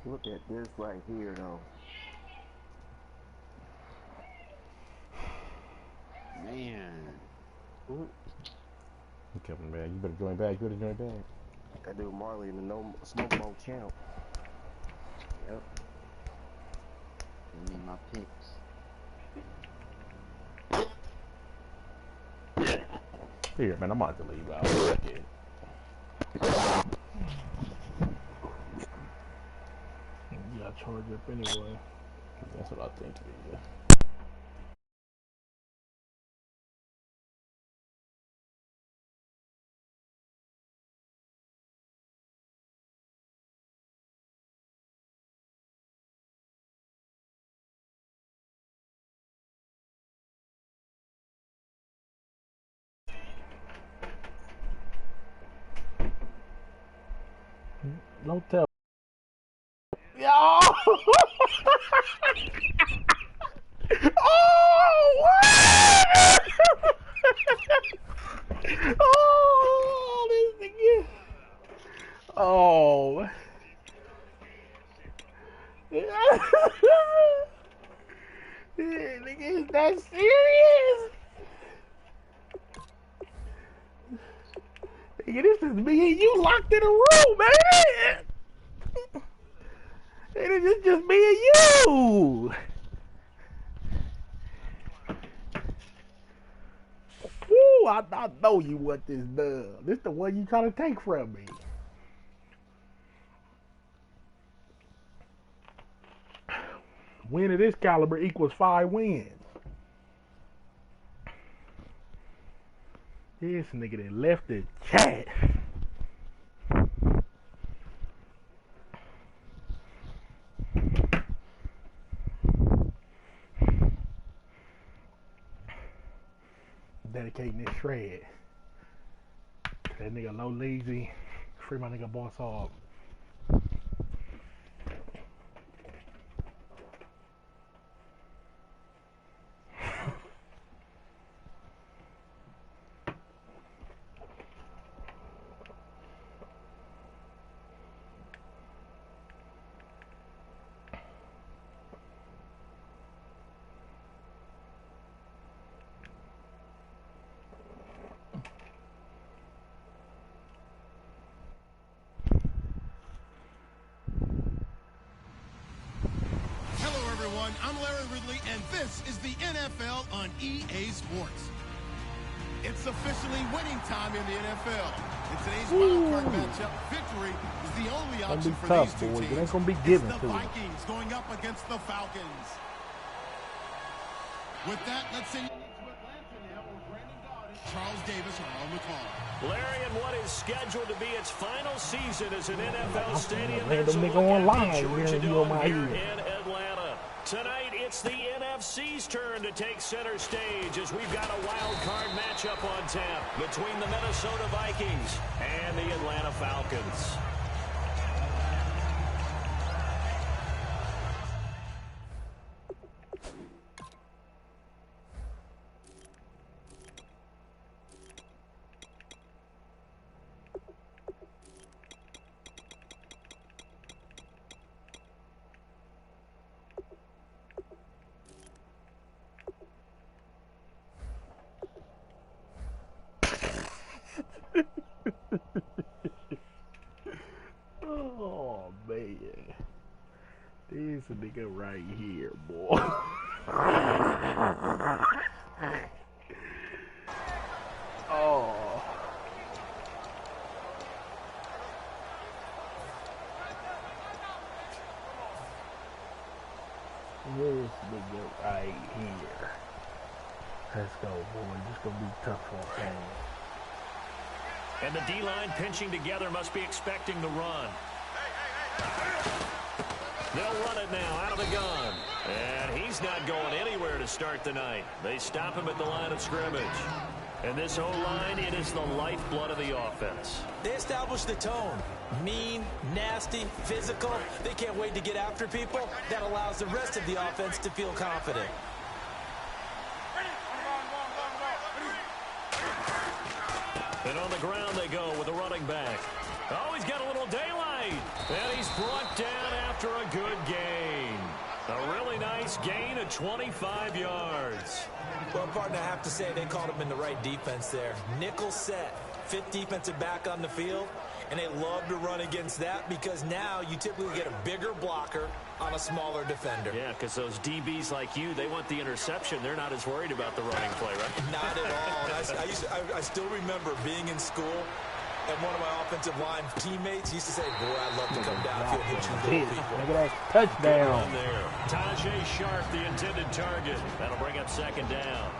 Look at this right here, though. Man. You coming back? You better join back. You better join back. That dude Marley in the no smoke mode champ. Yep. Give me my picks. Here, man, I'm about to leave out. You gotta charge up anyway. That's what I think. Yeah. Don't tell. Yo! Oh, what? Oh, this nigga. Oh. Nigga, is that serious? Nigga, this is me and you locked in a room, man. It is just me and you. Woo, I know you want this dub. This the one you trying to take from me. Win of this caliber equals 5 wins. This nigga that left the chat. Dedicating this shred. That nigga low lazy. Free my nigga boss off. I'm Larry Ridley, and this is the NFL on EA Sports. It's officially winning time in the NFL. In today's wildcard matchup, victory is the only option for these two teams. It ain't gonna be given it's the Vikings going up against the Falcons. With that, let's send you to Atlanta now with Brandon Gaudin, Charles Davis, and Ron McCall. Larry, in what is scheduled to be its final season as an NFL stadium, random nigga online hearing you on my ear. In Atlanta. Tonight, it's the NFC's turn to take center stage as we've got a wild card matchup on tap between the Minnesota Vikings and the Atlanta Falcons. Oh man, this nigga right here, boy. Oh. This nigga right here. Let's go, boy. This gonna be tough for him. And the D-line pinching together must be expecting the run. They'll run it now out of the gun. And he's not going anywhere to start the night. They stop him at the line of scrimmage. And this O-line, it is the lifeblood of the offense. They establish the tone. Mean, nasty, physical. They can't wait to get after people. That allows the rest of the offense to feel confident. And on the ground they go with a running back. Oh, he's got a little daylight. And he's brought down after after a good gain. A really nice gain of 25 yards. Well, partner, I have to say they called him in the right defense there. Nickel set, fifth defensive back on the field, and they love to run against that because now you typically get a bigger blocker on a smaller defender. Yeah, because those DBs like you, they want the interception. They're not as worried about the running play, right? Not at all. I still remember being in school, and one of my offensive line teammates used to say, boy, I'd love to come downfield and hit you little people. Look at that touchdown. There. Tajay Sharp, the intended target. That'll bring up second down.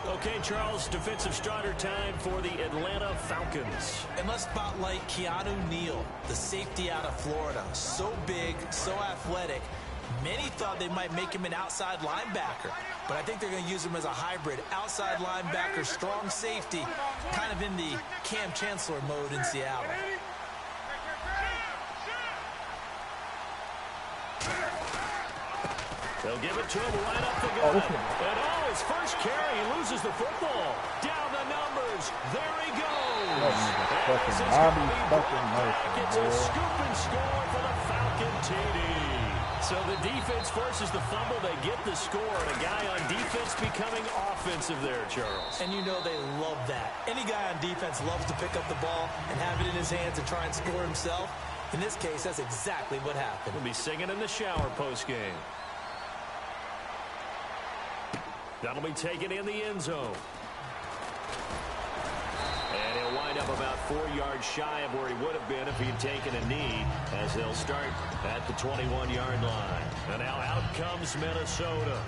Okay, Charles, defensive starter time for the Atlanta Falcons. And let's spotlight Keanu Neal, the safety out of Florida. So big, so athletic. Many thought they might make him an outside linebacker, but I think they're going to use him as a hybrid. Outside linebacker, strong safety, kind of in the Cam Chancellor mode in Seattle. They'll give it to him right up the gut. And his first carry, he loses the football. Down the numbers. There he goes. It's a scoop and score for the Falcon TD. So the defense forces the fumble. They get the score. And a guy on defense becoming offensive there, Charles. And you know they love that. Any guy on defense loves to pick up the ball and have it in his hands and try and score himself. In this case, that's exactly what happened. We'll be singing in the shower postgame. That'll be taken in the end zone. And he'll wind up about 4 yards shy of where he would have been if he'd taken a knee, as they'll start at the 21-yard line. And now out comes Minnesota.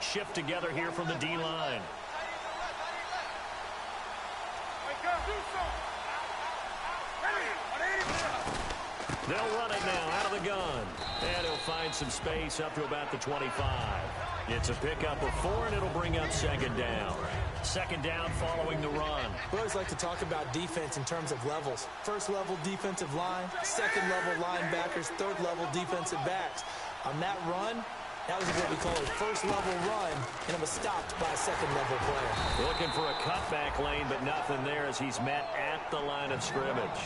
Shift together here from the D-line. They'll run it now out of the gun. And he'll find some space up to about the 25. It's a pickup of 4, and it'll bring up second down. Second down following the run. We always like to talk about defense in terms of levels. First level defensive line, second level linebackers, third level defensive backs. On that run, that was what we call a first-level run, and it was stopped by a second-level player. Looking for a cutback lane, but nothing there as he's met at the line of scrimmage.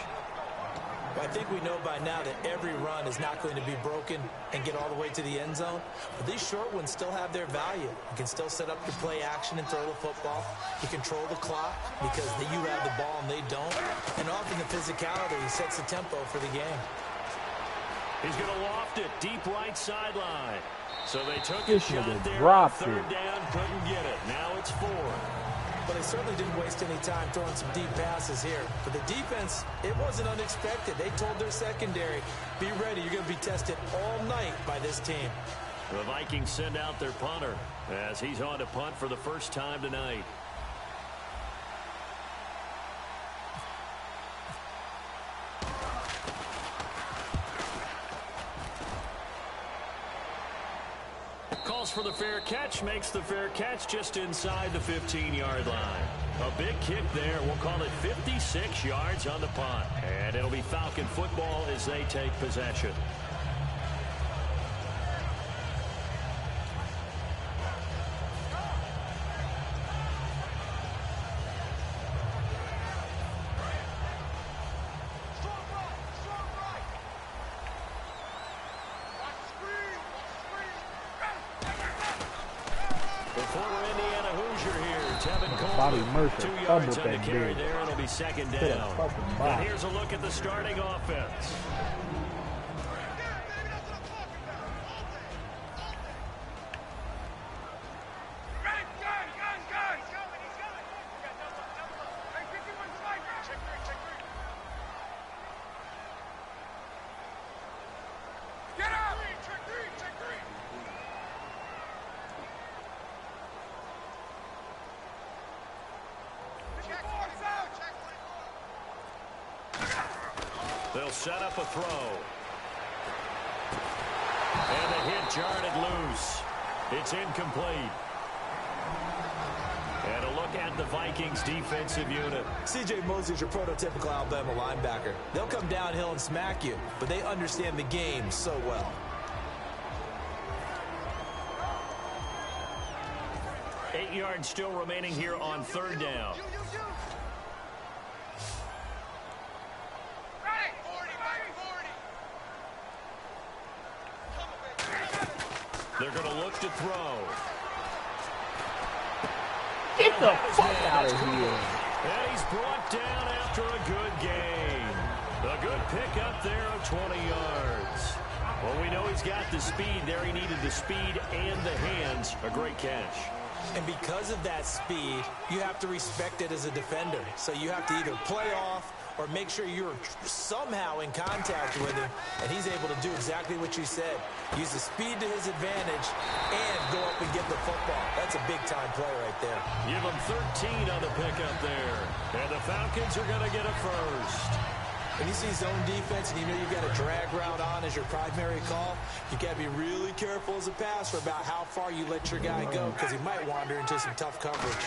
Well, I think we know by now that every run is not going to be broken and get all the way to the end zone. But these short ones still have their value. You can still set up your play action and throw the football. You control the clock because you have the ball and they don't. And often the physicality sets the tempo for the game. He's going to loft it deep right sideline. So they took a shot there. Third down, couldn't get it. Now it's 4. But they certainly didn't waste any time throwing some deep passes here. For the defense, it wasn't unexpected. They told their secondary, be ready. You're going to be tested all night by this team. The Vikings send out their punter as he's on to punt for the first time tonight. Calls for the fair catch, makes the fair catch just inside the 15-yard line. A big kick there. We'll call it 56 yards on the punt. And it'll be Falcon football as they take possession. Mercer, 2 yards on the carry there, and it'll be second down. And here's a look at the starting offense. They'll set up a throw. And the hit jarred it loose. It's incomplete. And a look at the Vikings defensive unit. C.J. Mosley's your prototypical Alabama linebacker. They'll come downhill and smack you, but they understand the game so well. 8 yards still remaining here on third down. They're going to look to throw. Get the fuck out of here. And he's brought down after a good gain. A good pickup there of 20 yards. Well, we know he's got the speed there. He needed the speed and the hands. A great catch. And because of that speed, you have to respect it as a defender. So you have to either play off or make sure you're somehow in contact with him, and he's able to do exactly what you said. Use the speed to his advantage and go up and get the football. That's a big-time play right there. Give him 13 on the pickup there. And the Falcons are going to get a first. When you see zone defense and you know you've got a drag route on as your primary call, you got to be really careful as a passer about how far you let your guy go because he might wander into some tough coverage.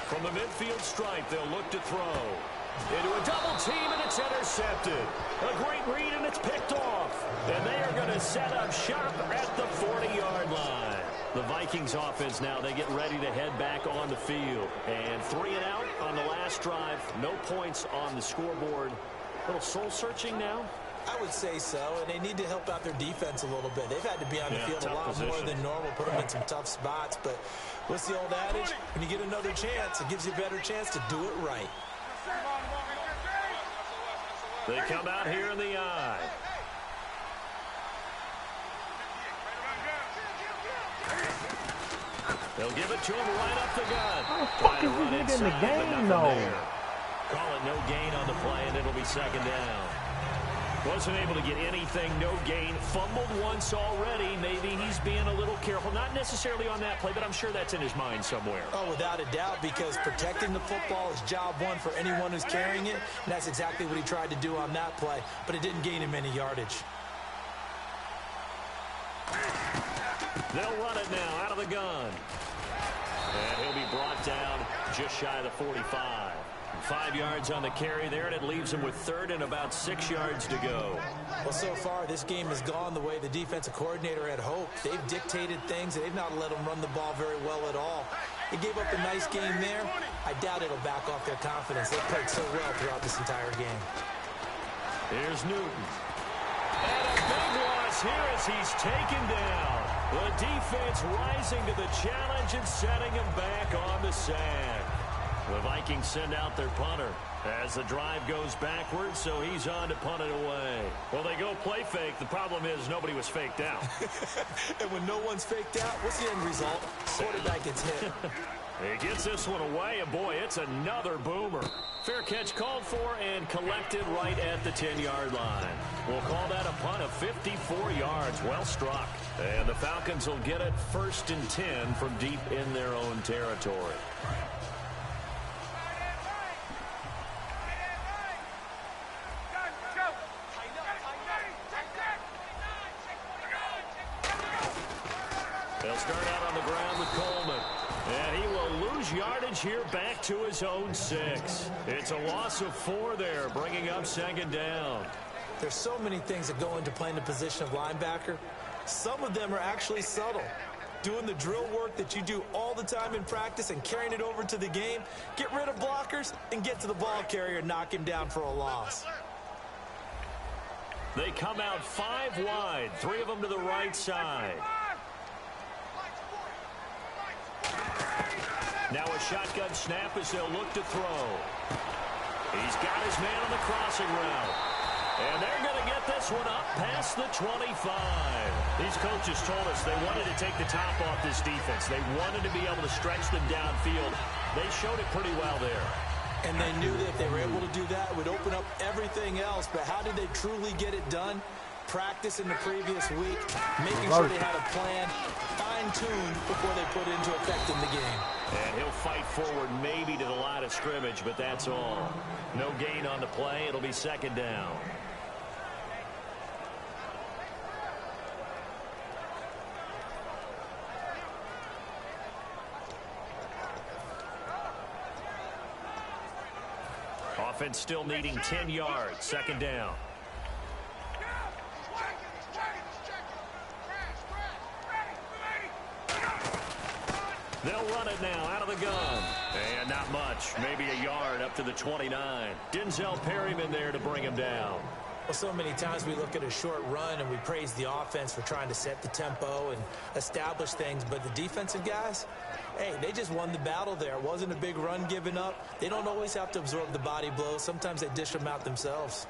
From the midfield stripe, they'll look to throw. Into a double team, and it's intercepted. A great read, and it's picked off. And they are going to set up shop at the 40-yard line. The Vikings offense now, they get ready to head back on the field. And 3 and out on the last drive. No points on the scoreboard. A little soul-searching now? I would say so, and they need to help out their defense a little bit. They've had to be on the field a lot more than normal, put them in some tough spots. But what's the old adage? When you get another chance, it gives you a better chance to do it right. They come out here in the eye. They'll give it to him right up the gut. How the fuck is this nigga in the game, though? Call it no gain on the play, and it'll be second down. Wasn't able to get anything, no gain. Fumbled once already. Maybe he's being a little careful. Not necessarily on that play, but I'm sure that's in his mind somewhere. Oh, without a doubt, because protecting the football is job one for anyone who's carrying it. And that's exactly what he tried to do on that play, but it didn't gain him any yardage. They'll run it now out of the gun. And he'll be brought down just shy of the 45. 5 yards on the carry there, and it leaves him with third and about 6 yards to go. Well, so far, this game has gone the way the defensive coordinator had hoped. They've dictated things. They've not let him run the ball very well at all. They gave up a nice game there. I doubt it'll back off their confidence. They played so well throughout this entire game. Here's Newton. And a big loss here as he's taken down. The defense rising to the challenge and setting him back on the sack. The Vikings send out their punter as the drive goes backwards, so he's on to punt it away. Well, they go play fake. The problem is nobody was faked out. And when no one's faked out, what's the end result? Quarterback gets hit. He gets this one away, and boy, it's another boomer. Fair catch called for and collected right at the 10-yard line. We'll call that a punt of 54 yards. Well struck. And the Falcons will get it 1st and 10 from deep in their own territory. They'll start out on the ground with Coleman. And he will lose yardage here back to his own 6. It's a loss of 4 there, bringing up second down. There's so many things that go into playing the position of linebacker. Some of them are actually subtle. Doing the drill work that you do all the time in practice and carrying it over to the game. Get rid of blockers and get to the ball carrier and knock him down for a loss. They come out 5 wide, 3 of them to the right side. Now a shotgun snap as they'll look to throw. He's got his man on the crossing route. And they're going to get this one up past the 25. These coaches told us they wanted to take the top off this defense. They wanted to be able to stretch them downfield. They showed it pretty well there. And they knew that if they were able to do that, it would open up everything else. But how did they truly get it done? Practice in the previous week, making sure they had a plan, fine-tuned before they put it into effect in the game. And he'll fight forward maybe to the line of scrimmage, but that's all. No gain on the play. It'll be second down. Offense still needing 10 yards. Second down. They'll run it now out of the gun. And not much. Maybe a yard up to the 29. Denzel Perryman there to bring him down. Well, so many times we look at a short run and we praise the offense for trying to set the tempo and establish things. But the defensive guys, hey, they just won the battle there. It wasn't a big run given up. They don't always have to absorb the body blows. Sometimes they dish them out themselves.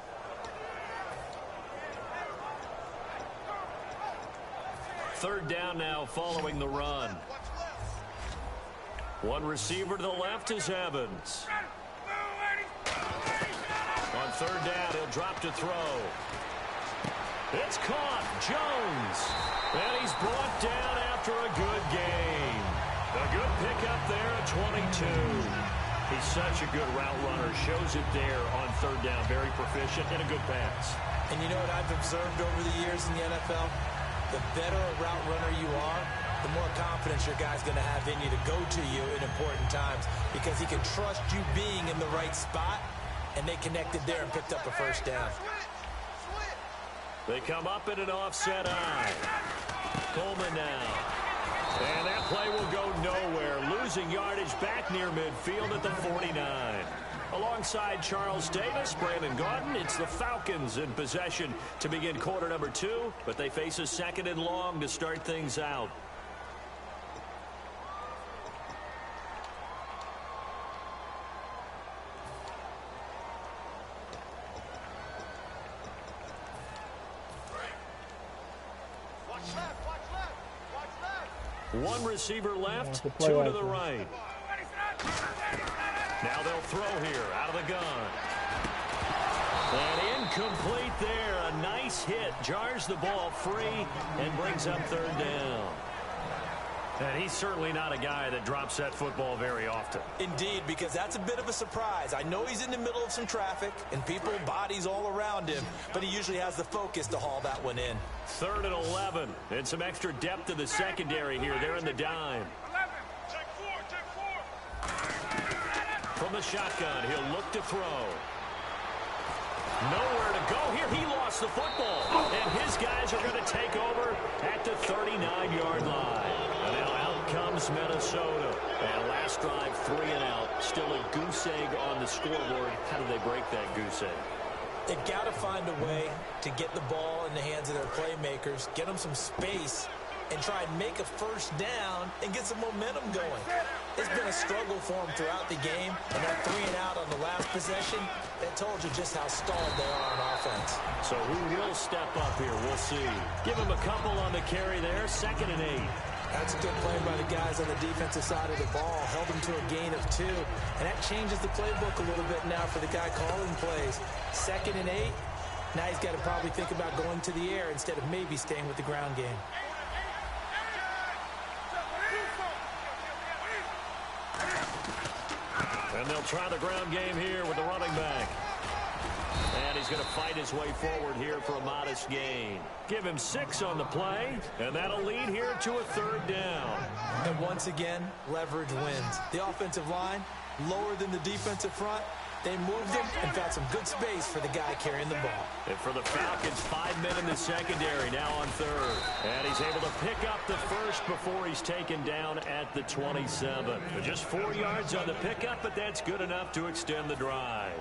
Third down now following the run. One receiver to the left is Evans. On third down, he'll drop to throw. It's caught. Jones. And he's brought down after a good game. A good pickup there at 22. He's such a good route runner. Shows it there on third down. Very proficient and a good pass. And you know what I've observed over the years in the NFL? The better a route runner you are, the more confidence your guy's going to have in you to go to you in important times because he can trust you being in the right spot, and they connected there and picked up a first down. They come up in an offset eye. Coleman now. And that play will go nowhere. Losing yardage back near midfield at the 49. Alongside Charles Davis, Brandon Gaudin, it's the Falcons in possession to begin quarter number 2, but they face a second and long to start things out. One receiver left, 2 to the right. Now they'll throw here out of the gun. And incomplete there. A nice hit. Jars the ball free and brings up third down. And he's certainly not a guy that drops that football very often. Indeed, because that's a bit of a surprise. I know he's in the middle of some traffic and people, bodies all around him, but he usually has the focus to haul that one in. 3rd and 11. And some extra depth in the secondary here. They're in the dime. From the shotgun, he'll look to throw. Nowhere to go here. He lost the football. And his guys are going to take over at the 39-yard line. And now out comes Minnesota. And last drive, 3 and out. Still a goose egg on the scoreboard. How do they break that goose egg? They've got to find a way to get the ball in the hands of their playmakers, get them some space, and try and make a first down and get some momentum going. It's been a struggle for them throughout the game, and that 3 and out on the last possession, that told you just how stalled they are on offense. So who will step up here? We'll see. Give him a couple on the carry there, 2nd and 8. That's a good play by the guys on the defensive side of the ball. Held them to a gain of 2. And that changes the playbook a little bit now for the guy calling plays. 2nd and 8. Now he's got to probably think about going to the air instead of maybe staying with the ground game. And they'll try the ground game here with the running back. And he's going to fight his way forward here for a modest gain. Give him 6 on the play, and that'll lead here to a 3rd down. And once again, leverage wins. The offensive line, lower than the defensive front. They moved him and found some good space for the guy carrying the ball. And for the Falcons, 5 men in the secondary now on 3rd. And he's able to pick up the first before he's taken down at the 27. Just 4 yards on the pickup, but that's good enough to extend the drive.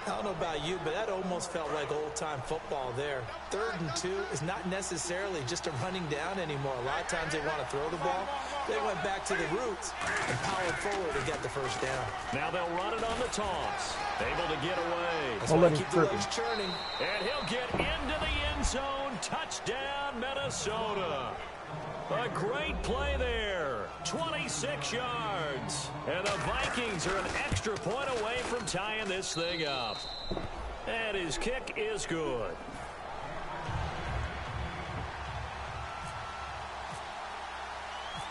I don't know about you, but that almost felt like old-time football there. 3rd and 2 is not necessarily just a running down anymore. A lot of times they want to throw the ball. They went back to the roots and powered forward and got the first down. Now they'll run it on the toss. Able to get away. That's why keep the legs churning. And he'll get into the end zone. Touchdown, Minnesota. A great play there. 26 yards. And the Vikings are an extra point away from tying this thing up. And his kick is good.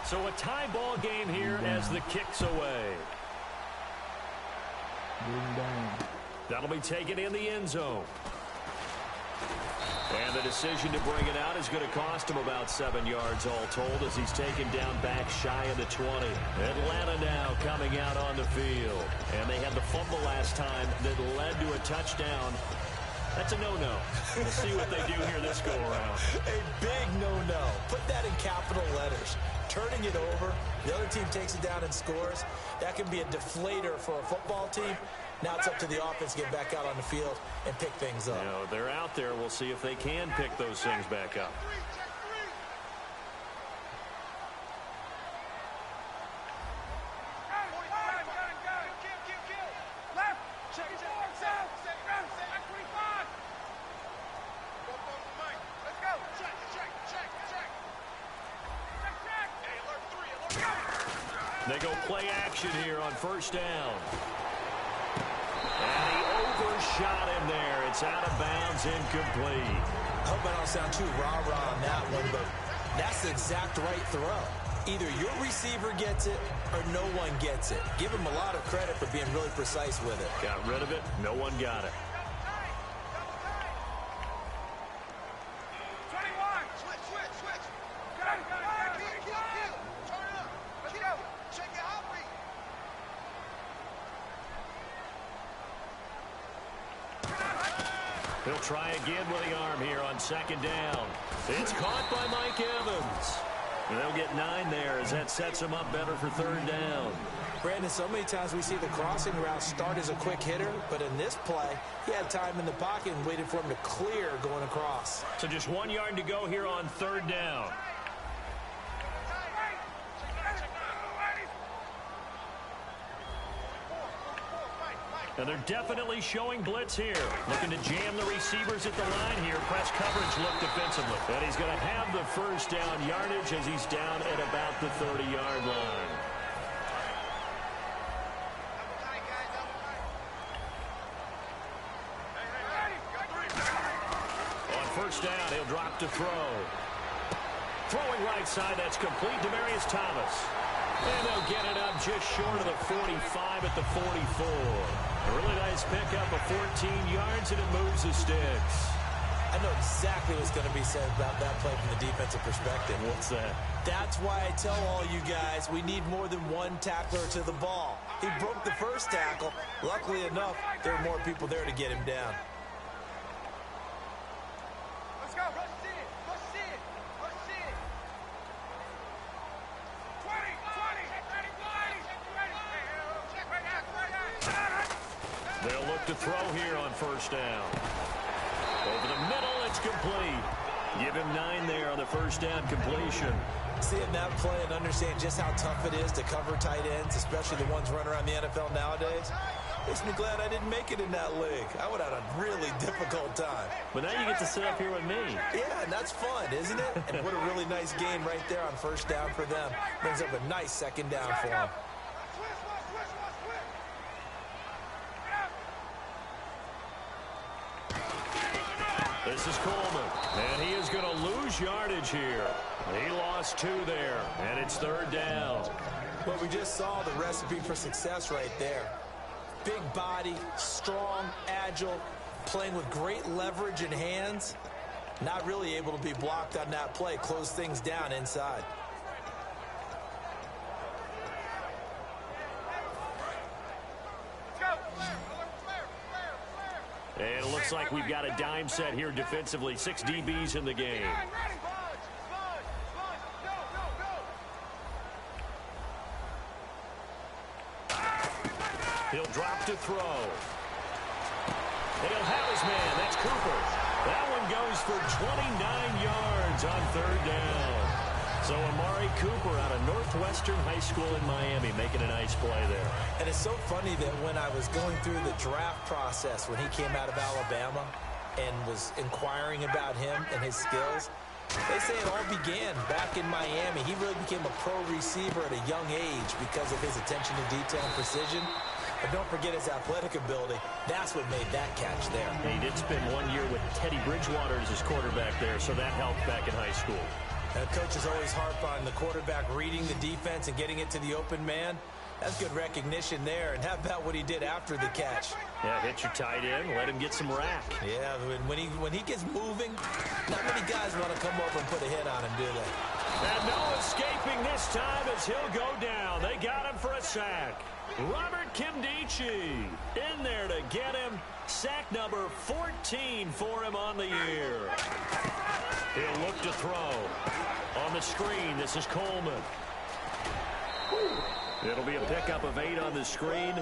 So a tie ball game here as the kick's away. That'll be taken in the end zone. And the decision to bring it out is going to cost him about 7 yards all told as he's taken down back shy of the 20. Atlanta now coming out on the field. And they had the fumble last time that led to a touchdown. That's a no-no. We'll see what they do here this go-around. A big no-no. Put that in capital letters. turning it over. The other team takes it down and scores. That can be a deflator for a football team. Now it's up to the offense to get back out on the field and pick things up. You know, they're out there. We'll see if they can pick those things back up. They go play action here on first down. And he overshot him there. It's out of bounds, incomplete. I hope I don't sound too rah-rah on that one, but that's the exact right throw. Either your receiver gets it or no one gets it. Give him a lot of credit for being really precise with it. Got rid of it. No one got it. He'll try again with the arm here on second down. It's caught by Mike Evans. And they'll get 9 there as that sets him up better for third down. Brandon, so many times we see the crossing route start as a quick hitter, but in this play, he had time in the pocket and waited for him to clear going across. So just 1 yard to go here on third down. And they're definitely showing blitz here. Looking to jam the receivers at the line here. Press coverage look defensively. And he's going to have the first down yardage as he's down at about the 30-yard line. On first down, he'll drop to throw. Throwing right side, that's complete. Demaryius Thomas. And they'll get it up just short of the 45 at the 44. A really nice pickup of 14 yards, and it moves the sticks. I know exactly what's going to be said about that play from the defensive perspective. What's that? That's why I tell all you guys we need more than one tackler to the ball. He broke the first tackle. Luckily enough, there were more people there to get him down. Let's go. Rush it. Rush it. Rush it. 20. They'll look to throw here on first down. Over the middle, it's complete. Give him 9 there on the first down completion. Seeing that play and understand just how tough it is to cover tight ends, especially the ones running around the NFL nowadays, makes me glad I didn't make it in that league. I would have had a really difficult time. But now you get to sit up here with me. Yeah, and that's fun, isn't it? And what a really nice game right there on first down for them. Brings up a nice second down for them. This is Coleman, and he is going to lose yardage here. He lost 2 there, and it's third down. Well, we just saw the recipe for success right there. Big body, strong, agile, playing with great leverage in hands. Not really able to be blocked on that play, close things down inside. And it looks like we've got a dime set here defensively. 6 DBs in the game. He'll drop to throw. And he'll have his man. That's Cooper. That one goes for 29 yards on third down. So Amari Cooper out of Northwestern High School in Miami making a nice play there. And it's so funny that when I was going through the draft process when he came out of Alabama and was inquiring about him and his skills, they say it all began back in Miami. He really became a pro receiver at a young age because of his attention to detail and precision. But don't forget his athletic ability. That's what made that catch there. He did spend 1 year with Teddy Bridgewater as his quarterback there, so that helped back in high school. Coaches always harp on the quarterback reading the defense and getting it to the open man. That's good recognition there. And how about what he did after the catch? Yeah, hit your tight end, let him get some rack. Yeah, when he gets moving, not many guys want to come over and put a hit on him, do they? And no escaping this time as he'll go down. They got him for a sack. Robert Kimdichie in there to get him. Sack number 14 for him on the year. He'll look to throw. On the screen, this is Coleman. It'll be a pickup of 8 on the screen,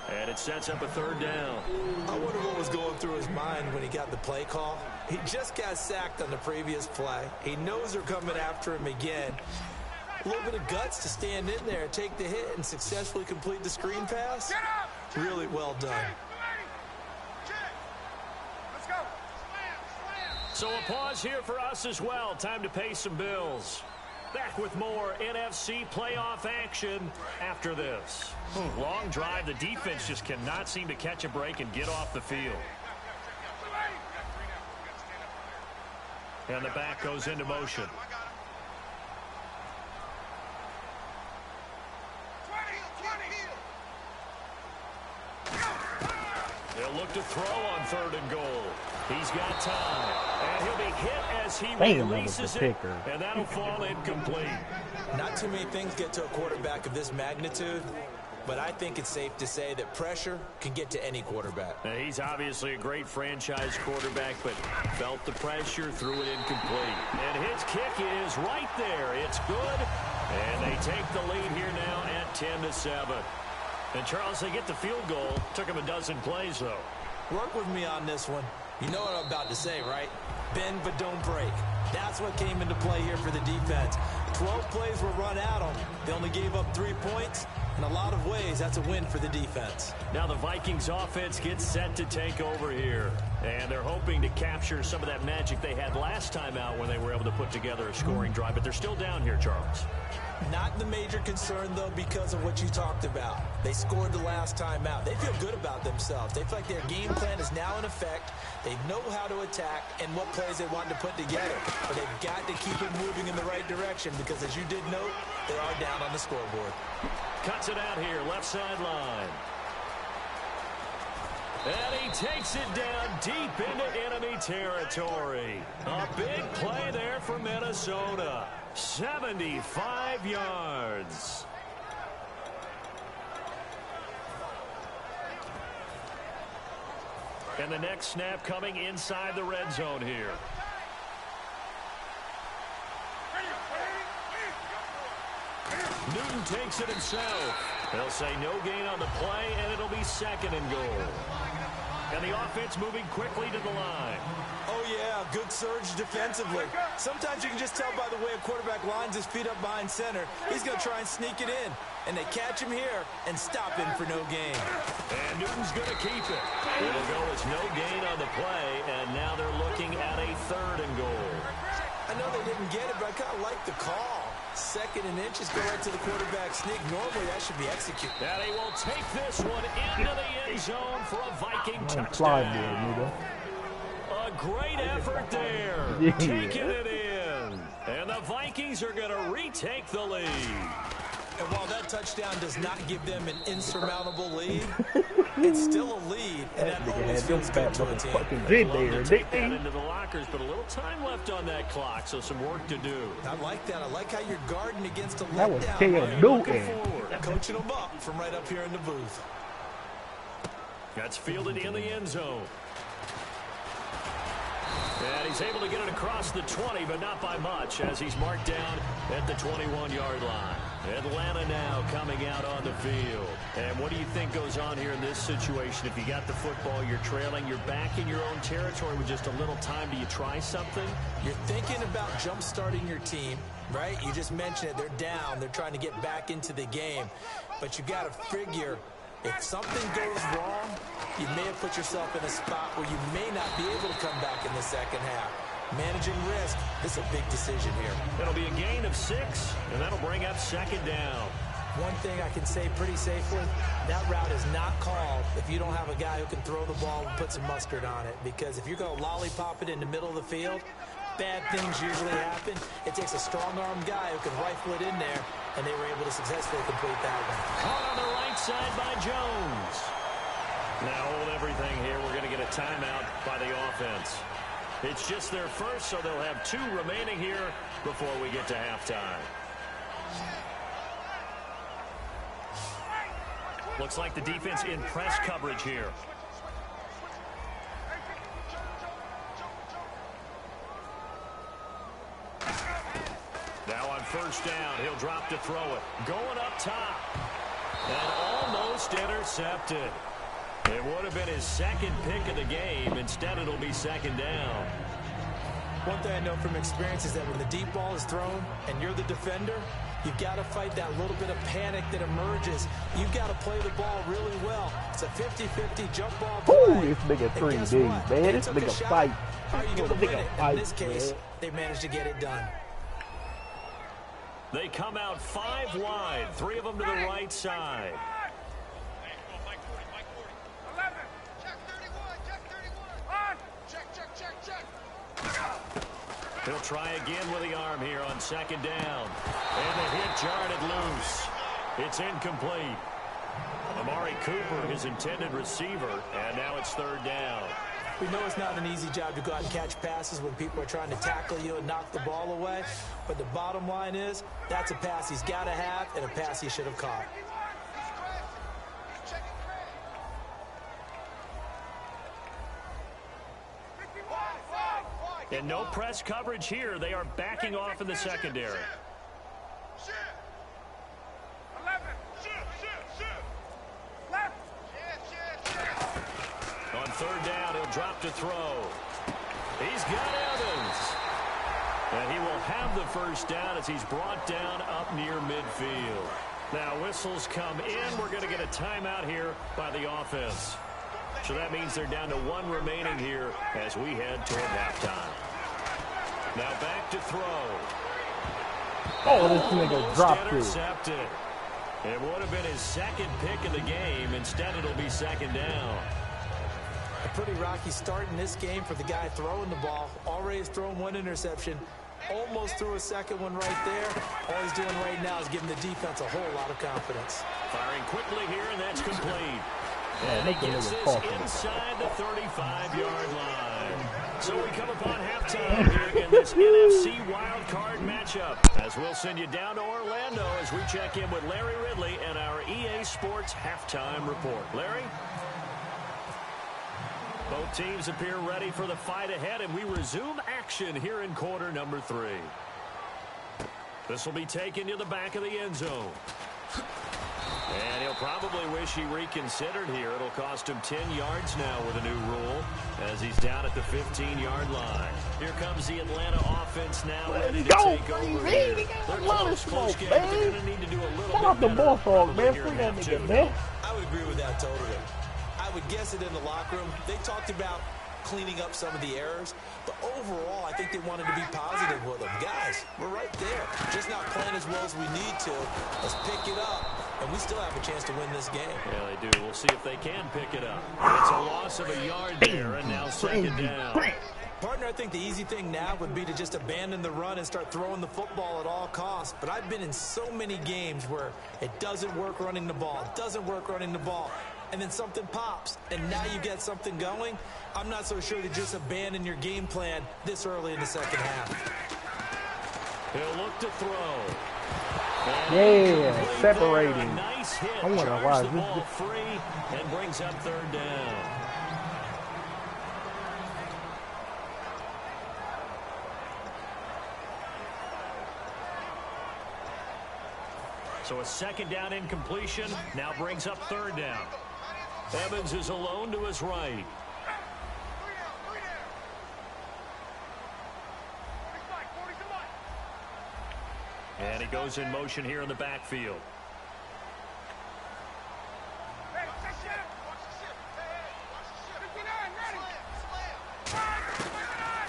and it sets up a 3rd down. I wonder what was going through his mind when he got the play call. He just got sacked on the previous play. He knows they're coming after him again. A little bit of guts to stand in there, take the hit, and successfully complete the screen pass. Really well done. Let's go. So a pause here for us as well. Time to pay some bills. Back with more NFC playoff action after this. Long drive. The defense just cannot seem to catch a break and get off the field. And the back goes into motion. They'll look to throw on 3rd and goal. He's got time. And he'll be hit as he releases it. And that'll fall incomplete. Not too many things get to a quarterback of this magnitude, but I think it's safe to say that pressure can get to any quarterback. Now, he's obviously a great franchise quarterback, but felt the pressure, threw it incomplete. And his kick is right there. It's good. And they take the lead here now at 10-7. And, Charles, they get the field goal. Took him a dozen plays, though. Work with me on this one. You know what I'm about to say, right? Bend but don't break. That's what came into play here for the defense. 12 plays were run at them. They only gave up 3 points. In a lot of ways, that's a win for the defense. Now the Vikings offense gets set to take over here. And they're hoping to capture some of that magic they had last time out when they were able to put together a scoring drive. But they're still down here, Charles. Not the major concern, though, because of what you talked about. They scored the last time out. They feel good about themselves. They feel like their game plan is now in effect. They know how to attack and what plays they want to put together. But they've got to keep it moving in the right direction because, as you did note, they are down on the scoreboard. Cuts it out here, left sideline. And he takes it down deep into enemy territory. A big play there for Minnesota. 75 yards. And the next snap coming inside the red zone here. Newton takes it himself. They'll say no gain on the play, and it'll be 2nd and goal. And the offense moving quickly to the line. Oh, yeah, good surge defensively. Sometimes you can just tell by the way a quarterback lines his feet up behind center. He's going to try and sneak it in. And they catch him here and stop him for no gain. And Newton's going to keep it. It'll go as no gain on the play, and now they're looking at a 3rd and goal. I know they didn't get it, but I kind of like the call. 2nd and inches, go right to the quarterback sneak. Normally, that should be executed. And he will take this one into the end zone for a Viking touchdown. A great effort there. Taking it in. And the Vikings are going to retake the lead. And while that touchdown does not give them an insurmountable lead, it's still a lead, and that always feels good to a team. They'd love to take that into the lockers, but a little time left on that clock, so some work to do. I like that. I like how you're guarding against a letdown. That was Cam Newton. Coaching them up from right up here in the booth. That's fielded in the end zone. And he's able to get it across the 20, but not by much, as he's marked down at the 21-yard line. Atlanta now coming out on the field. And what do you think goes on here in this situation? If you got the football, you're trailing, you're back in your own territory with just a little time. Do you try something? You're thinking about jump-starting your team, right? You just mentioned it. They're down. They're trying to get back into the game. But you got to figure, if something goes wrong, you may have put yourself in a spot where you may not be able to come back in the second half. Managing risk, this is a big decision here. It'll be a gain of 6, and that'll bring up 2nd down. One thing I can say pretty safely, that route is not called if you don't have a guy who can throw the ball and put some mustard on it. Because if you're going to lollipop it in the middle of the field, bad things usually happen. It takes a strong-armed guy who can rifle it in there, and they were able to successfully complete that one. Caught on the right side by Jones. Now hold everything here. We're going to get a timeout by the offense. It's just their first, so they'll have 2 remaining here before we get to halftime. Looks like the defense in press coverage here. Now on first down, he'll drop to throw it. Going up top. And almost intercepted. It would have been his second pick of the game. Instead, it'll be second down. One thing I know from experience is that when the deep ball is thrown and you're the defender, you've got to fight that little bit of panic that emerges. You've got to play the ball really well. It's a 50-50 jump ball play. Ooh, this nigga 3D, man. This nigga fight. How are you going to win it? In this case, they managed to get it done. They come out 5 wide, 3 of them to the right side. 11. Check 31. Check 31. On. Check. He'll try again with the arm here on second down. And the hit jarred loose. It's incomplete. Amari Cooper, his intended receiver, and now it's third down. We know it's not an easy job to go out and catch passes when people are trying to tackle you and knock the ball away. But the bottom line is, that's a pass he's got to have and a pass he should have caught. And no press coverage here. They are backing off in the secondary. 11. Left. On third down, he'll drop to throw. He's got Evans. And he will have the first down as he's brought down up near midfield. Now whistles come in. We're going to get a timeout here by the offense. So that means they're down to 1 remaining here as we head toward halftime. Now back to throw. Oh, this nigga dropped it. Intercepted. It would have been his second pick of the game. Instead, it'll be second down. A pretty rocky start in this game for the guy throwing the ball. Already has thrown 1 interception. Almost threw a second one right there. All he's doing right now is giving the defense a whole lot of confidence. Firing quickly here, and that's complete. Yeah, And he gets this inside the 35-yard line. So we come upon halftime here in this NFC wildcard matchup. As we'll send you down to Orlando as we check in with Larry Ridley and our EA Sports halftime report. Larry? Both teams appear ready for the fight ahead, and we resume action here in quarter number 3. This will be taken to the back of the end zone. And he'll probably wish he reconsidered here. It'll cost him 10 yards now with a new rule as he's down at the 15-yard line. Here comes the Atlanta offense now ready to take over here. They're close game, but they're going to need to do a little bit the better ball hog, man. here Free in that half nigga, 2. man. I would agree with that totally. I would guess it in the locker room. They talked about cleaning up some of the errors, but overall, I think they wanted to be positive with them. Guys, we're right there. Just not playing as well as we need to. Let's pick it up, and we still have a chance to win this game. Yeah, they do. We'll see if they can pick it up. It's a loss of a yard there, and now second down. Partner, I think the easy thing now would be to just abandon the run and start throwing the football at all costs. But I've been in so many games where it doesn't work running the ball, and then something pops, and now you get something going. I'm not so sure to just abandon your game plan this early in the second half. He'll look to throw. Yeah, separating. Nice hit. I wonder Charges why the ball free and brings up third down. So a second down incompletion now brings up third down. Evans is alone to his right. And he goes in motion here in the backfield.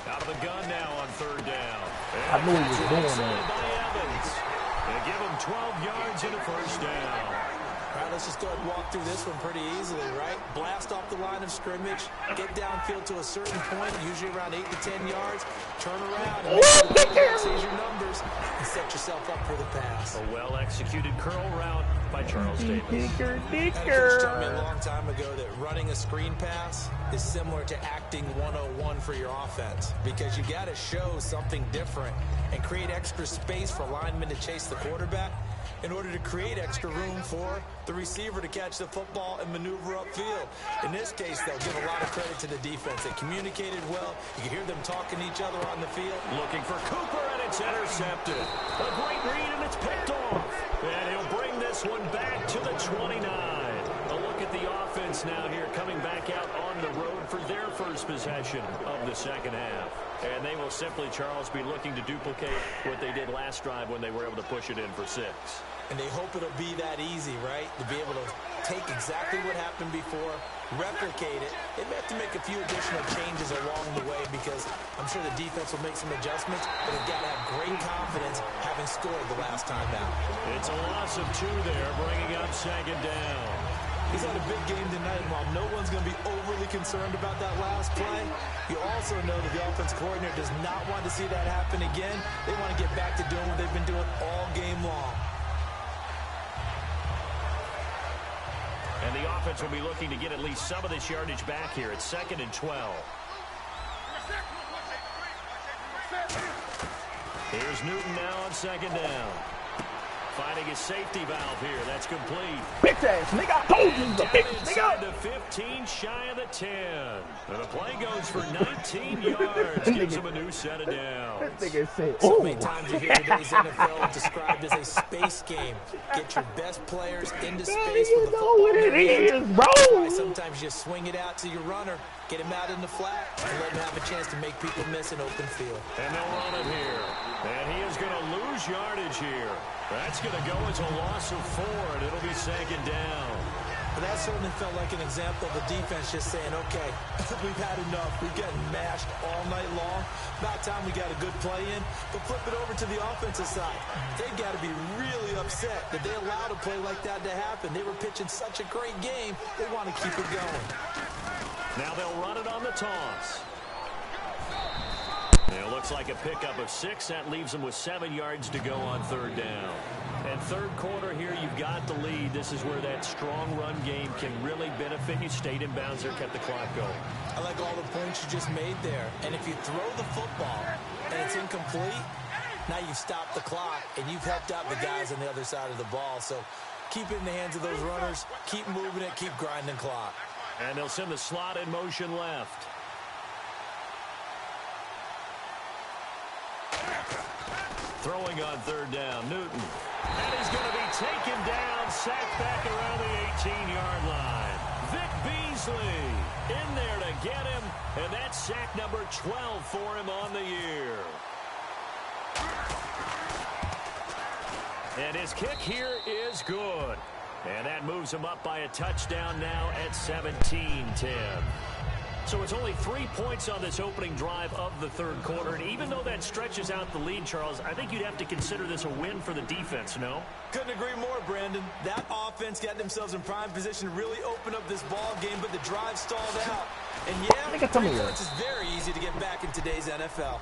Out of the gun now on third down. I knew he was doing that. By Evans. They give him 12 yards and a first down. All right, let's just go ahead and walk through this one pretty easily, right? Blast off the line of scrimmage, get downfield to a certain point, usually around 8 to 10 yards, turn around, and sees your numbers, and set yourself up for the pass. A well-executed curl route by Charles Davis. Coach told me a long time ago that running a screen pass is similar to acting 101 for your offense, because you got to show something different and create extra space for linemen to chase the quarterback in order to create extra room for the receiver to catch the football and maneuver upfield. In this case, they'll give a lot of credit to the defense. They communicated well. You can hear them talking to each other on the field. Looking for Cooper, and it's intercepted. A great read, and it's picked off. And he'll bring this one back to the 29. A look at the offense now here, coming back out on the road for their first possession of the second half. And they will simply, Charles, be looking to duplicate what they did last drive when they were able to push it in for 6. And they hope it'll be that easy, right? To be able to take exactly what happened before, replicate it. They may have to make a few additional changes along the way because I'm sure the defense will make some adjustments, but they've got to have great confidence having scored the last time out. It's a loss of 2 there, bringing up second down. He's had a big game tonight, and while no one's going to be overly concerned about that last play, you also know that the offense coordinator does not want to see that happen again. They want to get back to doing what they've been doing all game long. And the offense will be looking to get at least some of this yardage back here. It's 2nd and 12. Here's Newton now on second down. Finding his safety valve here. That's complete. Bitch ass nigga, I told you the bitch Inside nigga. the 15, shy of the 10. And the play goes for 19 yards. Gives him a new set of downs. That nigga said, So oh. many times you hear today's NFL described as a space game. Get your best players into space You with the know football what in it their hands. is, That's why bro. sometimes you swing it out to your runner, get him out in the flat, and let him have a chance to make people miss an open field. And they'll run it here. And he is going to lose yardage here. That's going to go as a loss of 4, and it'll be second down. But that certainly felt like an example of the defense just saying, okay, we've had enough. We've gotten mashed all night long. About time we got a good play in. But flip it over to the offensive side. They got to be really upset that they allowed a play like that to happen. They were pitching such a great game, they want to keep it going. Now they'll run it on the toss. It looks like a pickup of 6. That leaves them with 7 yards to go on third down. And third quarter here, you've got the lead. This is where that strong run game can really benefit you. Stayed in bounds there, kept the clock going. I like all the points you just made there. And if you throw the football and it's incomplete, now you've stopped the clock and you've helped out the guys on the other side of the ball. So keep it in the hands of those runners. Keep moving it. Keep grinding clock. And they'll send the slot in motion left. Throwing on third down, Newton. And he's going to be taken down, sacked back around the 18-yard line. Vic Beasley in there to get him, and that's sack number 12 for him on the year. And his kick here is good. And that moves him up by a touchdown now at 17-10. So it's only 3 points on this opening drive of the third quarter. And even though that stretches out the lead, Charles, I think you'd have to consider this a win for the defense, no? Couldn't agree more, Brandon. That offense got themselves in prime position to really open up this ball game, but the drive stalled out. And yeah, 3 points is very easy to get back in today's NFL.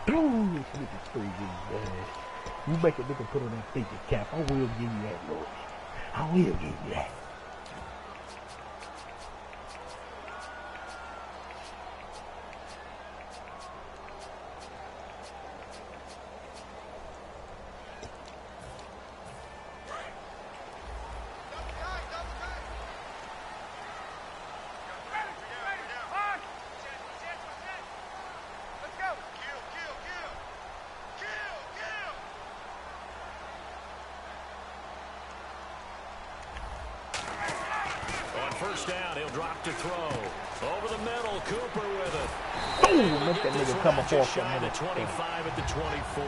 Ooh, this nigga's crazy, man. You make a nigga put on that thinking cap. I will give you that, Lord. I will give you that. First down, he'll drop to throw. Over the middle, Cooper with it. Ooh, make that nigga come off Just shy of the 25 at the 24.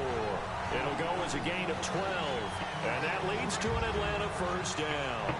It'll go as a gain of 12. And that leads to an Atlanta first down.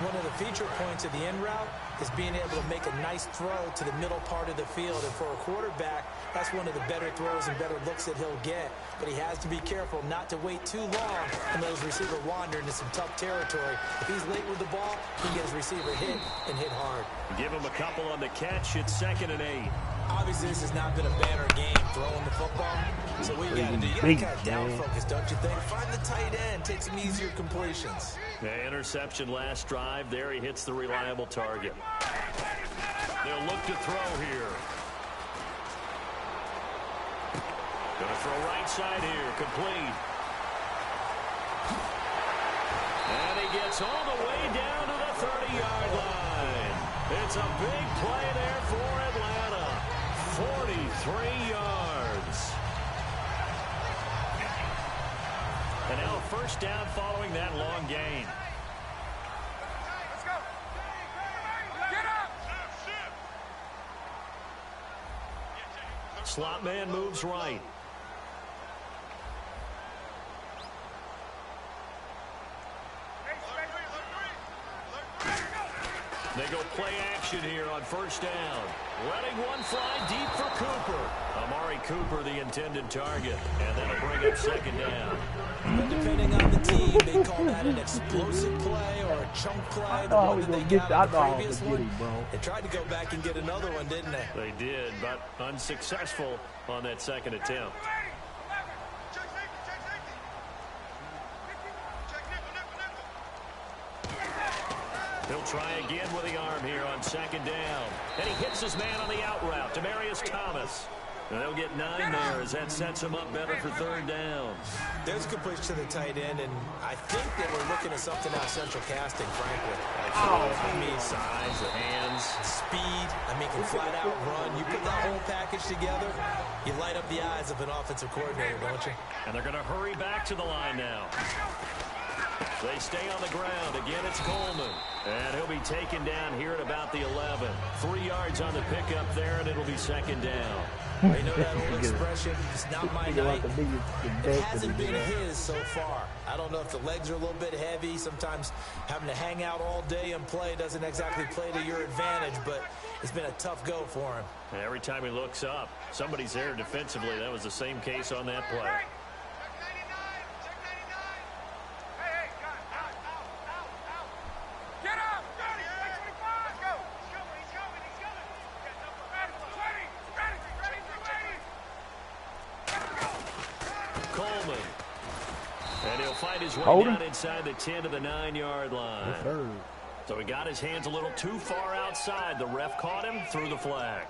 One of the feature points of the end route is being able to make a nice throw to the middle part of the field. And for a quarterback, that's one of the better throws and better looks that he'll get. But he has to be careful not to wait too long and let his receiver wander into some tough territory. If he's late with the ball, he can get his receiver hit and hit hard. Give him a couple on the catch. It's 2nd and 8. Obviously, this has not been a banner game throwing the football. So what you got to do, you got to kind of down focus, don't you think? Find the tight end, take some easier completions. The interception last drive. There he hits the reliable target. They'll look to throw here. Going to throw right side here, complete. And he gets all the way down to the 30-yard line. It's a big play there for Atlanta. 43 yards. And now a first down following that long gain. Let's go. Get up. Slot man moves right. They go play action here on first down. Letting one fly deep for Cooper. Amari Cooper, the intended target. And that'll bring up second down. But depending on the team, they call that an explosive play or a chunk play. The one that they got on the previous one. They tried to go back and get another one, didn't they? They did, but unsuccessful on that second attempt. He'll try again with the arm here on second down. And he hits his man on the out route, Demaryius Thomas. And they'll get 9 there as that sets him up better for third down. There's a good push to the tight end, and I think that we're looking at something out of central casting, frankly. I mean, size, the hands. Speed. I mean, can flat out run. You put that whole package together, you light up the eyes of an offensive coordinator, don't you? And they're going to hurry back to the line now. They stay on the ground. Again, it's Coleman. And he'll be taken down here at about the 11. 3 yards on the pickup there, and it'll be second down. They know that old expression, it's not my night. It hasn't been his so far. I don't know if the legs are a little bit heavy. Sometimes having to hang out all day and play doesn't exactly play to your advantage, but it's been a tough go for him. And every time he looks up, somebody's there defensively. That was the same case on that play. Find his way down inside the 10 to the 9-yard line. Yes, so he got his hands a little too far outside. The ref caught him, threw the flag.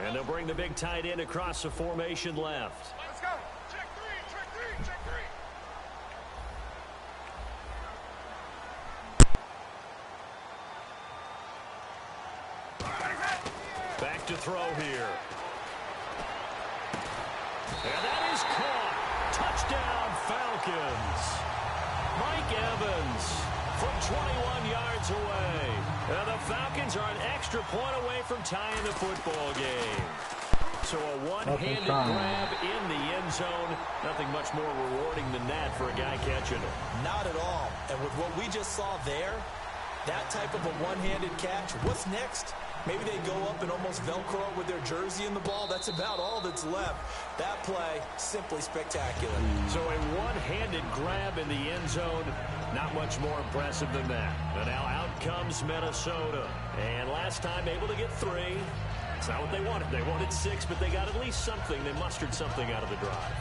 And they'll bring the big tight end across the formation left. Let's go. Check three. Back to throw here. And that is caught. Touchdown, Falcons. Mike Evans from 21 yards away. And the Falcons are an extra point away from tying the football game. So a one-handed grab in the end zone. Nothing much more rewarding than that for a guy catching it. Not at all. And with what we just saw there, that type of a one-handed catch, what's next? Maybe they go up and almost Velcro with their jersey in the ball. That's about all that's left. That play, simply spectacular. So a one-handed grab in the end zone. Not much more impressive than that. And now out comes Minnesota. And last time able to get 3. It's not what they wanted. They wanted 6, but they got at least something. They mustered something out of the drive.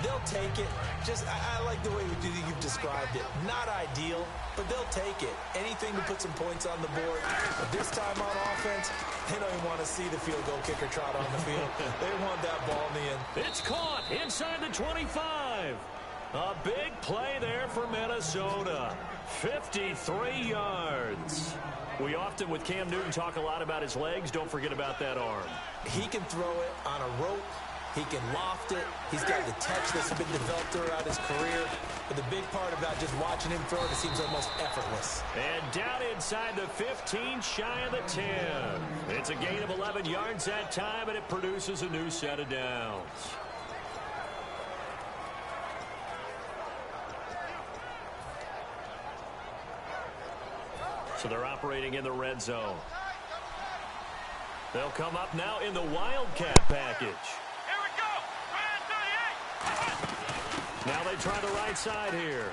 They'll take it. Just, I like the way you've described it. Not ideal, but they'll take it. Anything to put some points on the board. But this time on offense, they don't even want to see the field goal kicker trot on the field. They want that ball in the end. It's caught inside the 25. A big play there for Minnesota. 53 yards. We often, with Cam Newton, talk a lot about his legs. Don't forget about that arm. He can throw it on a rope. He can loft it. He's got the touch that's been developed throughout his career. But the big part about just watching him throw it, it seems almost effortless. And down inside the 15, shy of the 10. It's a gain of 11 yards that time, and it produces a new set of downs. So they're operating in the red zone. They'll come up now in the Wildcat package. Here we go. Right at 38. Now they try the right side here.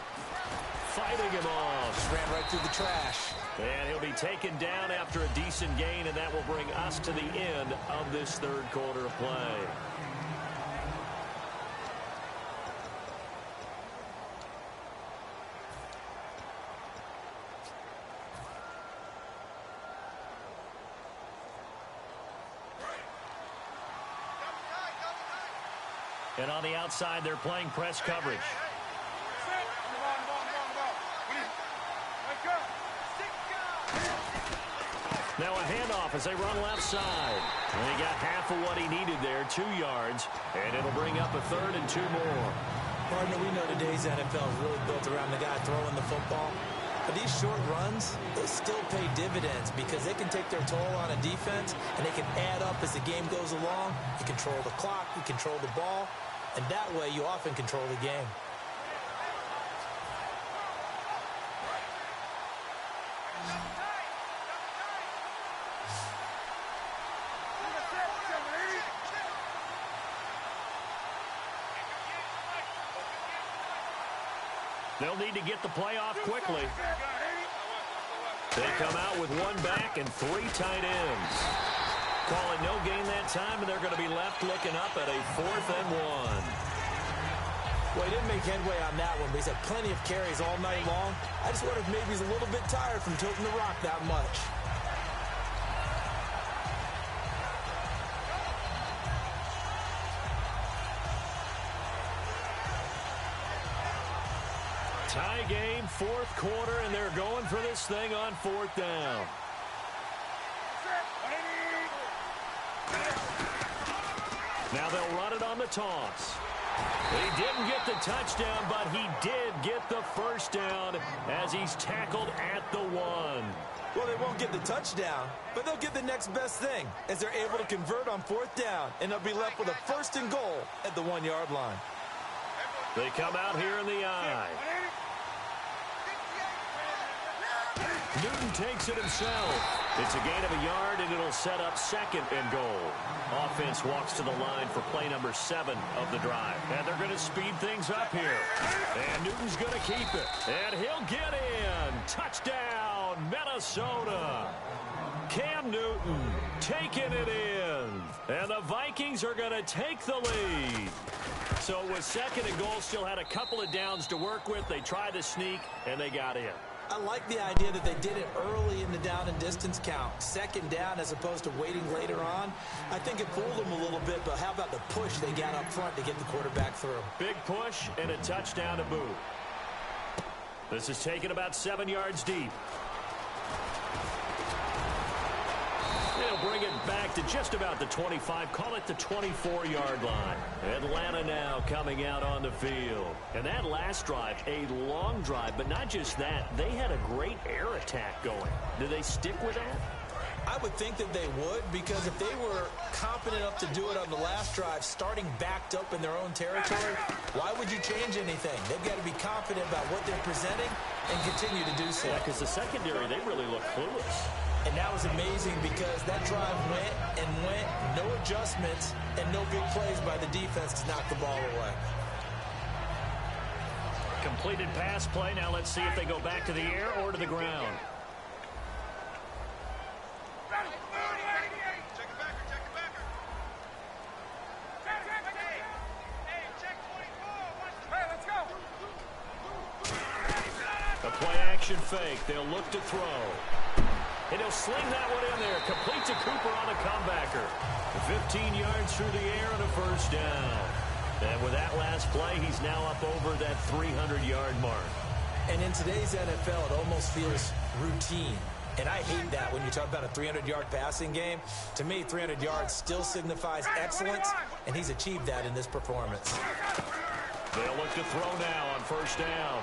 Fighting him off. Just ran right through the trash. And he'll be taken down after a decent gain, and that will bring us to the end of this third quarter of play. And on the outside, they're playing press coverage. Now a handoff as they run left side. And he got half of what he needed there, 2 yards. And it'll bring up a 3rd and 2 more. Partner, we know today's NFL is really built around the guy throwing the football. But these short runs, they still pay dividends because they can take their toll on a defense, and they can add up as the game goes along. You control the clock, you control the ball, and that way you often control the game. They'll need to get the play off quickly. They come out with 1 back and 3 tight ends. Calling no gain that time, and they're going to be left looking up at a 4th and 1. Well, he didn't make headway on that one, but he's had plenty of carries all night long. I just wonder if maybe he's a little bit tired from tilting the rock that much. Tie game, 4th quarter, and they're going for this thing on 4th down. Now they'll run it on the toss. He didn't get the touchdown, but he did get the first down as he's tackled at the 1. Well, they won't get the touchdown, but they'll get the next best thing as they're able to convert on 4th down, and they'll be left with a 1st and goal at the 1-yard line. They come out here in the I. Newton takes it himself. It's a gain of a yard, and it'll set up 2nd and goal. Offense walks to the line for play number 7 of the drive. And they're going to speed things up here. And Newton's going to keep it. And he'll get in. Touchdown, Minnesota. Cam Newton taking it in. And the Vikings are going to take the lead. So with 2nd and goal, still had a couple of downs to work with. They tried to sneak, and they got in. I like the idea that they did it early in the down and distance count. 2nd down as opposed to waiting later on. I think it fooled them a little bit, but how about the push they got up front to get the quarterback through? Big push and a touchdown to boot. This is taken about 7 yards deep. They'll bring it back to just about the 25, call it the 24-yard line. Atlanta now coming out on the field. And that last drive, a long drive, but not just that. They had a great air attack going. Do they stick with that? I would think that they would, because if they were confident enough to do it on the last drive, starting backed up in their own territory, why would you change anything? They've got to be confident about what they're presenting and continue to do so. Yeah, because the secondary, they really look clueless. And that was amazing because that drive went and went, no adjustments, and no big plays by the defense to knock the ball away. Completed pass play. Now let's see if they go back to the air or to the ground. A play action fake. They'll look to throw. And he'll sling that one in there. Complete to Cooper on a comebacker. 15 yards through the air and a first down. And with that last play, he's now up over that 300-yard mark. And in today's NFL, it almost feels routine. And I hate that when you talk about a 300-yard passing game. To me, 300 yards still signifies excellence, and he's achieved that in this performance. They'll look to throw now on first down.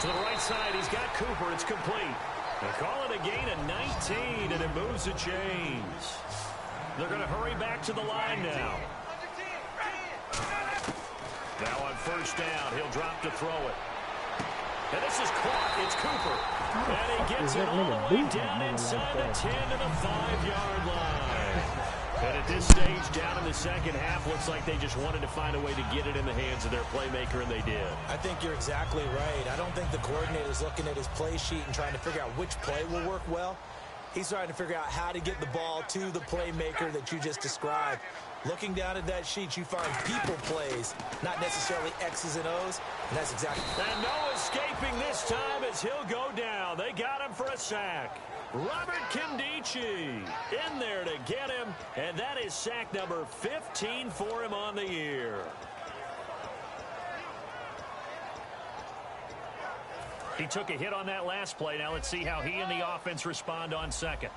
To the right side, he's got Cooper. It's complete. They call it a gain of 19, and it moves the chains. They're going to hurry back to the line now. Now on first down, he'll drop to throw it. And this is caught. It's Cooper. And he gets it all the way down inside the 10 to the 5-yard line. And at this stage, down in the second half, looks like they just wanted to find a way to get it in the hands of their playmaker, and they did. I think you're exactly right. I don't think the coordinator's looking at his play sheet and trying to figure out which play will work well. He's trying to figure out how to get the ball to the playmaker that you just described. Looking down at that sheet, you find people plays, not necessarily X's and O's, and that's exactly... And no escaping this time as he'll go down. They got him for a sack. Robert Kimdichie in there to get him, and that is sack number 15 for him on the year. He took a hit on that last play. Now let's see how he and the offense respond on second.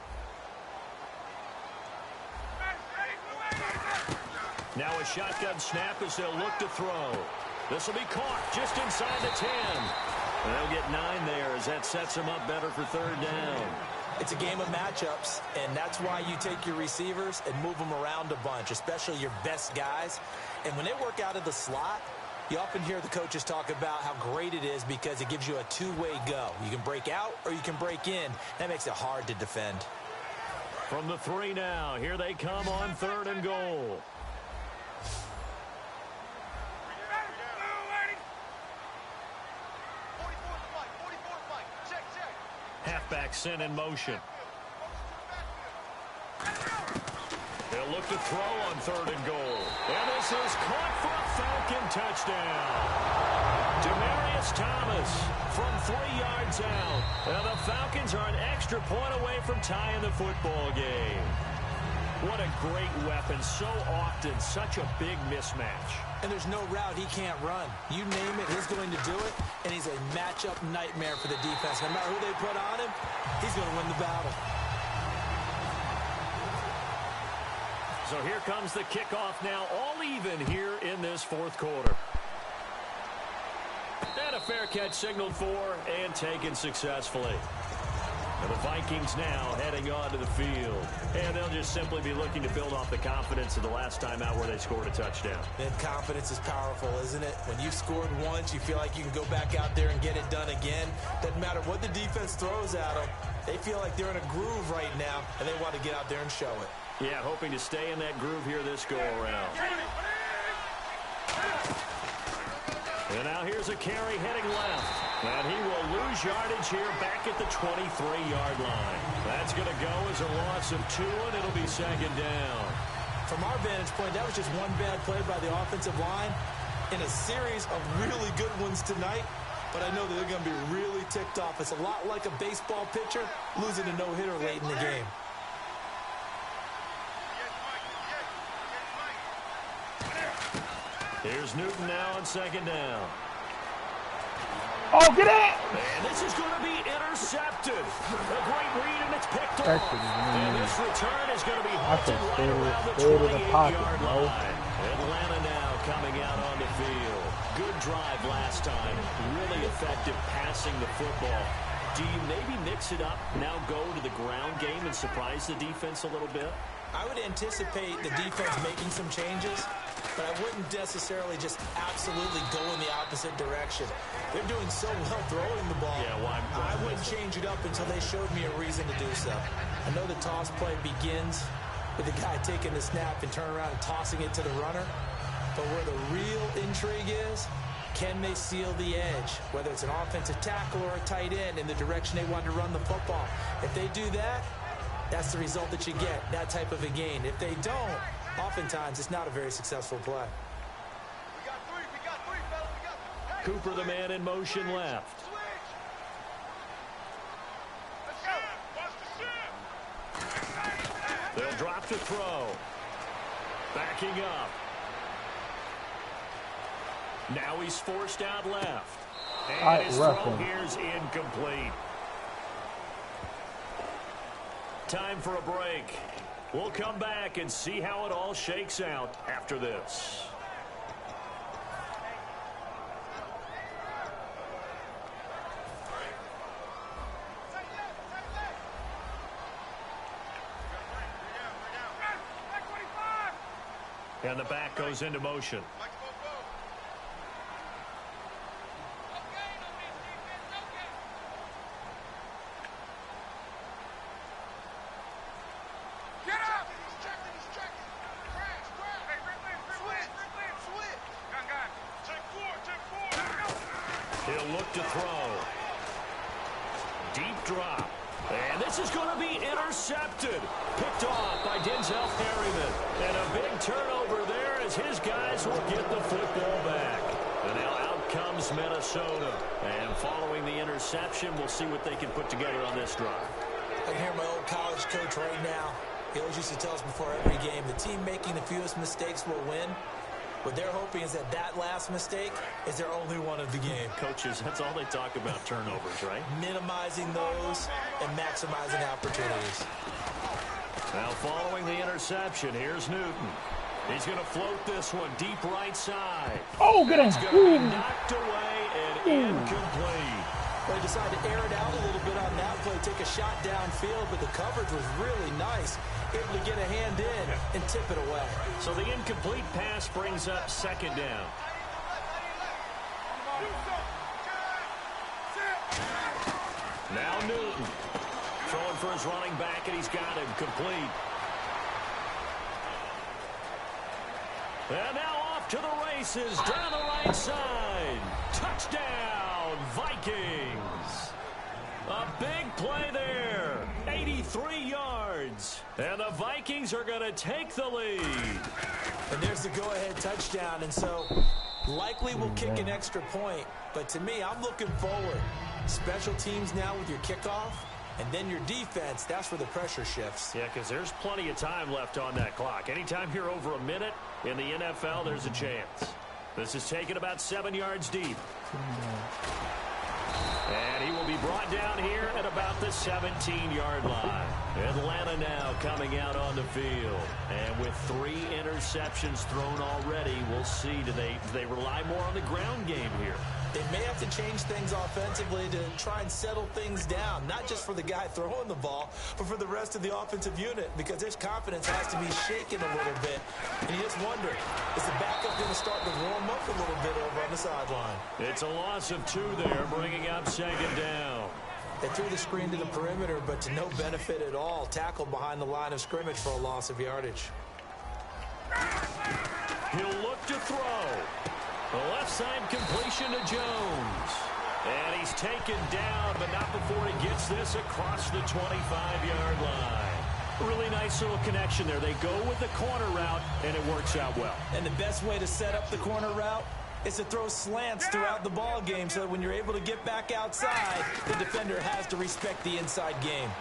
Now a shotgun snap as they'll look to throw. This will be caught just inside the 10. And they'll get 9 there as that sets them up better for third down. It's a game of matchups, and that's why you take your receivers and move them around a bunch, especially your best guys. And when they work out of the slot, you often hear the coaches talk about how great it is because it gives you a two-way go. You can break out or you can break in. That makes it hard to defend. From the 3 now, here they come on 3rd and goal. Halfback sent in motion. They'll look to throw on 3rd and goal. And this is caught for a Falcon touchdown. Demaryius Thomas from 3 yards out. And the Falcons are an extra point away from tying the football game. What a great weapon. So often, such a big mismatch. And there's no route he can't run. You name it, he's going to do it. And he's a matchup nightmare for the defense. No matter who they put on him, he's going to win the battle. So here comes the kickoff now, all even here in this 4th quarter. And a fair catch signaled for and taken successfully. And the Vikings now heading onto the field. And they'll just simply be looking to build off the confidence of the last time out where they scored a touchdown. And confidence is powerful, isn't it? When you've scored once, you feel like you can go back out there and get it done again. Doesn't matter what the defense throws at them. They feel like they're in a groove right now, and they want to get out there and show it. Yeah, hoping to stay in that groove here this go-around. And now here's a carry heading left. And he will lose yardage here back at the 23-yard line. That's going to go as a loss of 2, and it'll be 2nd down. From our vantage point, that was just one bad play by the offensive line in a series of really good ones tonight. But I know that they're going to be really ticked off. It's a lot like a baseball pitcher losing a no-hitter late in the game. Here's Newton now on 2nd down. Oh, get out! And this is going to be intercepted. A great read, and it's picked off. And this return is going to be halted right around the 28-yard line. Atlanta now coming out on the field. Good drive last time. Really effective passing the football. Do you maybe mix it up, now go to the ground game and surprise the defense a little bit? I would anticipate the defense making some changes, but I wouldn't necessarily just absolutely go in the opposite direction. They're doing so well throwing the ball. Yeah, why I wouldn't change it up until they showed me a reason to do so. I know the toss play begins with the guy taking the snap and turning around and tossing it to the runner, but where the real intrigue is, can they seal the edge, whether it's an offensive tackle or a tight end in the direction they want to run the football. If they do that, that's the result that you get, that type of a gain. If they don't, oftentimes it's not a very successful play. We got three, fellas. Cooper, the man in motion left. They'll drop to throw. Backing up. Now he's forced out left. And his throw here's incomplete. Time for a break. We'll come back and see how it all shakes out after this. And the back goes into motion. He'll look to throw. Deep drop. And this is going to be intercepted. Picked off by Denzel Perryman. And a big turnover there as his guys will get the football back. And now out comes Minnesota. And following the interception, we'll see what they can put together on this drive. I can hear my old college coach right now. He always used to tell us before every game, the team making the fewest mistakes will win. What they're hoping is that that last mistake is their only one of the game. Coaches, that's all they talk about, turnovers, right? Minimizing those and maximizing opportunities. Now following the interception, here's Newton. He's going to float this one deep right side. Oh, get him. It's going to be knocked away and incomplete. They decided to air it out a little bit on that play, take a shot downfield, but the coverage was really nice. Able to get a hand in and tip it away. So the incomplete pass brings up second down. Now Newton throwing for his running back, and he's got him complete. And now off to the races down the right side. Touchdown, Vikings. A big play there. 83 yards. And the Vikings are going to take the lead. And there's the go-ahead touchdown. And so likely we'll kick an extra point. But to me, I'm looking forward. Special teams now with your kickoff. And then your defense, that's where the pressure shifts. Yeah, because there's plenty of time left on that clock. Anytime you're over a minute in the NFL, there's a chance. This is taken about 7 yards deep. And he will be brought down here at about the 17-yard line. Atlanta now coming out on the field. And with 3 interceptions thrown already, we'll see. Do they rely more on the ground game here? They may have to change things offensively to try and settle things down, not just for the guy throwing the ball, but for the rest of the offensive unit, because their confidence has to be shaken a little bit. And you just wonder, is the backup going to start to warm up a little bit over on the sideline? It's a loss of 2 there, bringing up second down. They threw the screen to the perimeter, but to no benefit at all. Tackled behind the line of scrimmage for a loss of yardage. He'll look to throw. The left side completion to Jones. And he's taken down, but not before he gets this across the 25-yard line. Really nice little connection there. They go with the corner route, and it works out well. And the best way to set up the corner route is to throw slants throughout the ball game so that when you're able to get back outside, the defender has to respect the inside game.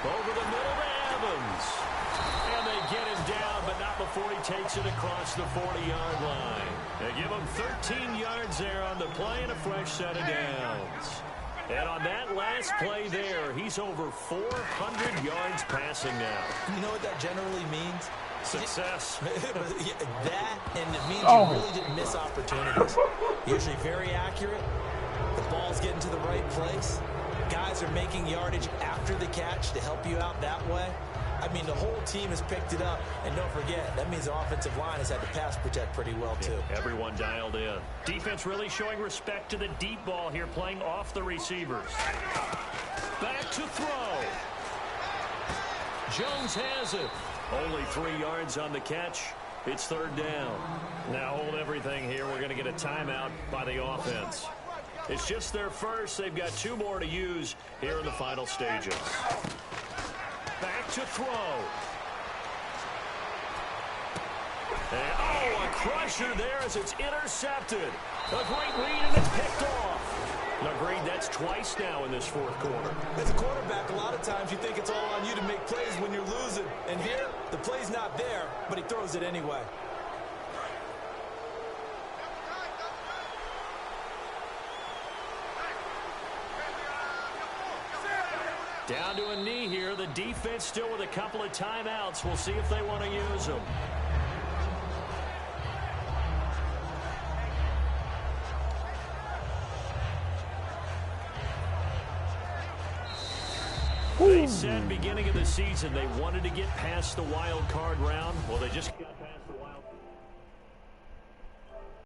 Over the middle to Evans. And they get him down, but not before he takes it across the 40-yard line. They give him 13 yards there on the play and a fresh set of downs. And on that last play there, he's over 400 yards passing now. You know what that generally means? Success. That, and it means you really didn't miss opportunities. Usually very accurate. The ball's getting to the right place. Guys are making yardage after the catch to help you out that way. I mean, the whole team has picked it up. And don't forget, that means the offensive line has had to pass protect pretty well, too. Yeah, everyone dialed in. Defense really showing respect to the deep ball here, playing off the receivers. Back to throw. Jones has it. Only 3 yards on the catch. It's third down. Now hold everything here. We're going to get a timeout by the offense. It's just their first. They've got 2 more to use here in the final stages. Back to throw. And, a crusher there as it's intercepted. A great read, and it's picked off. Agreed, that's twice now in this fourth quarter. As a quarterback, a lot of times you think it's all on you to make plays when you're losing. And here, the play's not there, but he throws it anyway. Down to a knee here. The defense still with a couple of timeouts. We'll see if they want to use them. They said beginning of the season they wanted to get past the wild card round. Well, they just got past the wild card.